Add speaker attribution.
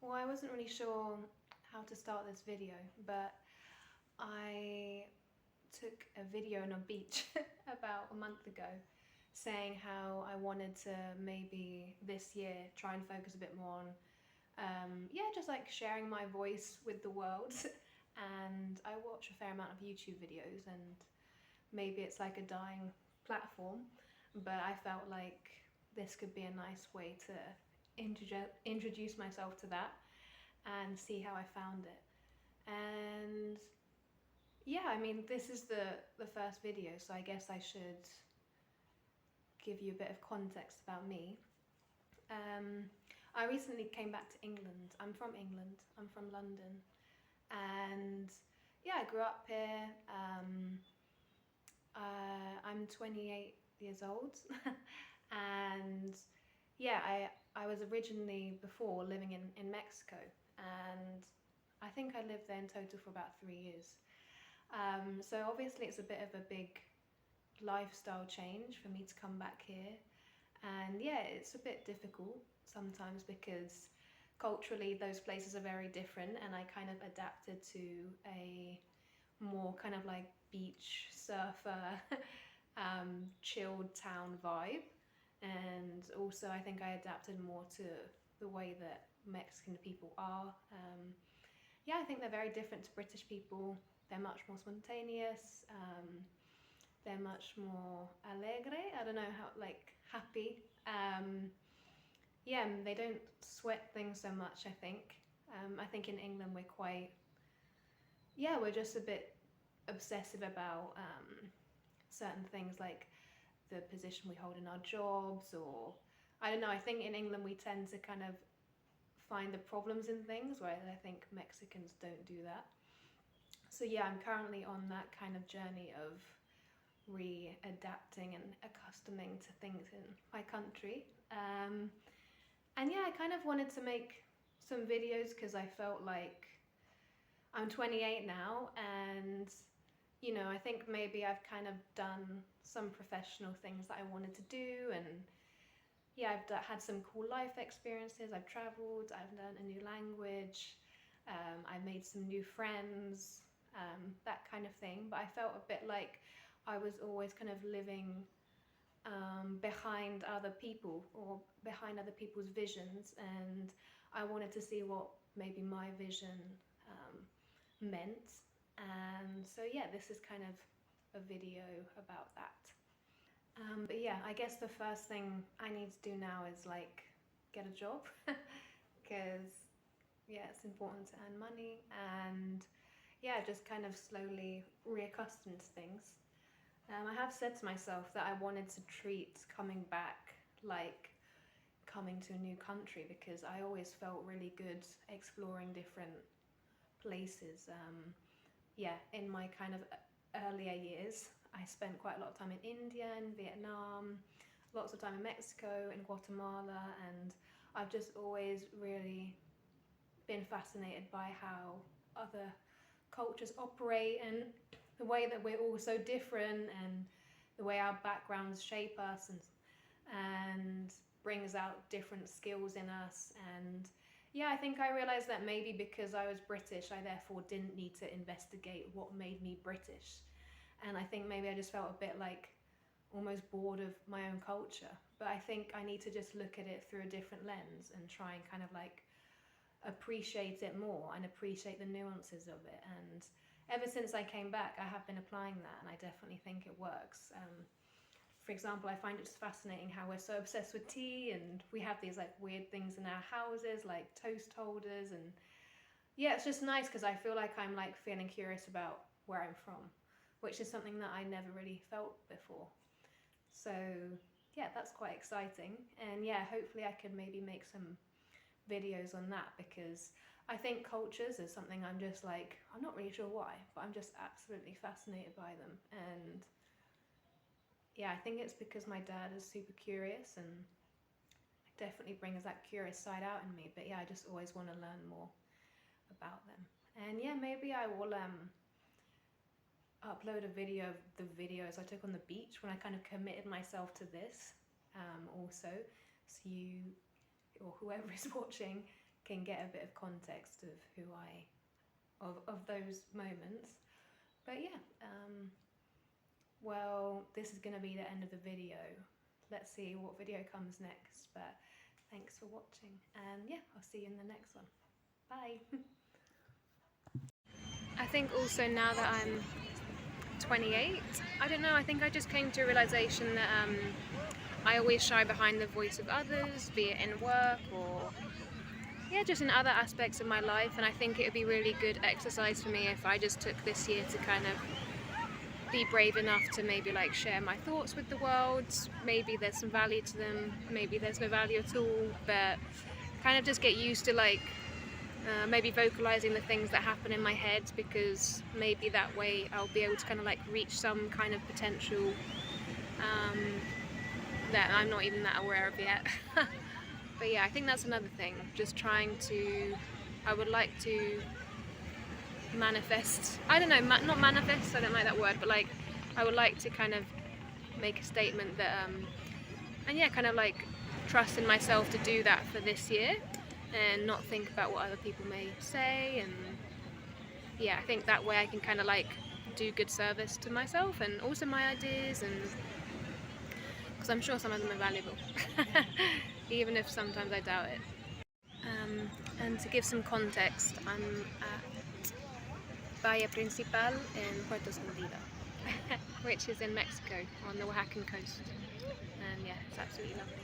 Speaker 1: Well, I wasn't really sure how to start this video, but I took a video on a beach about a month ago saying how I wanted to maybe this year try and focus a bit more on, just like sharing my voice with the world. And I watch a fair amount of YouTube videos, and maybe it's like a dying platform, but I felt like this could be a nice way to introduce myself to that and see how I found it. And yeah, I mean, this is the first video, so I guess I should give you a bit of context about me. I recently came back to England. I'm from England. I'm from London, and yeah, I grew up here. I'm 28 years old, and yeah, I was originally before living in Mexico, and I think I lived there in total for about 3 years. So obviously it's a bit of a big lifestyle change for me to come back here, and yeah, it's a bit difficult sometimes because culturally those places are very different, and I kind of adapted to a more kind of like beach surfer chilled town vibe, and also I think I adapted more to the way that Mexican people are. Yeah, I think they're very different to British people. They're much more spontaneous. They're much more alegre. I don't know how, like happy. Yeah, they don't sweat things so much, I think. I think in England we're quite, yeah, we're just a bit obsessive about certain things like the position we hold in our jobs, or I don't know, I think in England we tend to kind of find the problems in things, whereas I think Mexicans don't do that. So yeah, I'm currently on that kind of journey of readapting and accustoming to things in my country. And yeah, I kind of wanted to make some videos because I felt like I'm 28 now, and you know, I think maybe I've kind of done some professional things that I wanted to do, and yeah, I've had some cool life experiences. I've traveled, I've learned a new language, I've made some new friends, that kind of thing. But I felt a bit like I was always kind of living behind other people or behind other people's visions, and I wanted to see what maybe my vision meant. And so yeah, this is kind of a video about that. But yeah, I guess the first thing I need to do now is like get a job because yeah, it's important to earn money, and yeah, just kind of slowly reaccustom to things. I have said to myself that I wanted to treat coming back like coming to a new country, because I always felt really good exploring different places. Yeah, in my kind of earlier years, I spent quite a lot of time in India and Vietnam, lots of time in Mexico and Guatemala, and I've just always really been fascinated by how other cultures operate, and the way that we're all so different, and the way our backgrounds shape us and brings out different skills in us. And yeah, I think I realised that maybe because I was British, I therefore didn't need to investigate what made me British. And I think maybe I just felt a bit like almost bored of my own culture. But I think I need to just look at it through a different lens and try and kind of like appreciate it more and appreciate the nuances of it. And ever since I came back, I have been applying that, and I definitely think it works. For example, I find it just fascinating how we're so obsessed with tea, and we have these like weird things in our houses like toast holders, and yeah, it's just nice because I feel like I'm like feeling curious about where I'm from, which is something that I never really felt before. So yeah, that's quite exciting, and yeah, hopefully I can maybe make some videos on that, because I think cultures is something I'm just like, I'm not really sure why, but I'm just absolutely fascinated by them. And yeah, I think it's because my dad is super curious, and it definitely brings that curious side out in me. But yeah, I just always want to learn more about them. And yeah, maybe I will upload a video of the videos I took on the beach when I kind of committed myself to this, also, so you or whoever is watching can get a bit of context of who of those moments. But yeah, well, this is going to be the end of the video. Let's see what video comes next, but thanks for watching, and yeah, I'll see you in the next one. Bye. I think also now that I'm 28, I don't know, I think I just came to a realization that I always shy behind the voice of others, be it in work or yeah, just in other aspects of my life, and I think it would be really good exercise for me if I just took this year to kind of be brave enough to maybe like share my thoughts with the world. Maybe there's some value to them, maybe there's no value at all, but kind of just get used to like maybe vocalizing the things that happen in my head, because maybe that way I'll be able to kind of like reach some kind of potential that I'm not even that aware of yet. But yeah, I think that's another thing, just trying to, I would like to manifest, I don't know, not manifest, I don't like that word, but like I would like to kind of make a statement that and yeah, kind of like trust in myself to do that for this year and not think about what other people may say. And yeah, I think that way I can kind of like do good service to myself and also my ideas, and because I'm sure some of them are valuable even if sometimes I doubt it. And to give some context, I'm at Bahia Principal in Puerto Escondido, which is in Mexico on the Oaxacan coast, and yeah, it's absolutely lovely.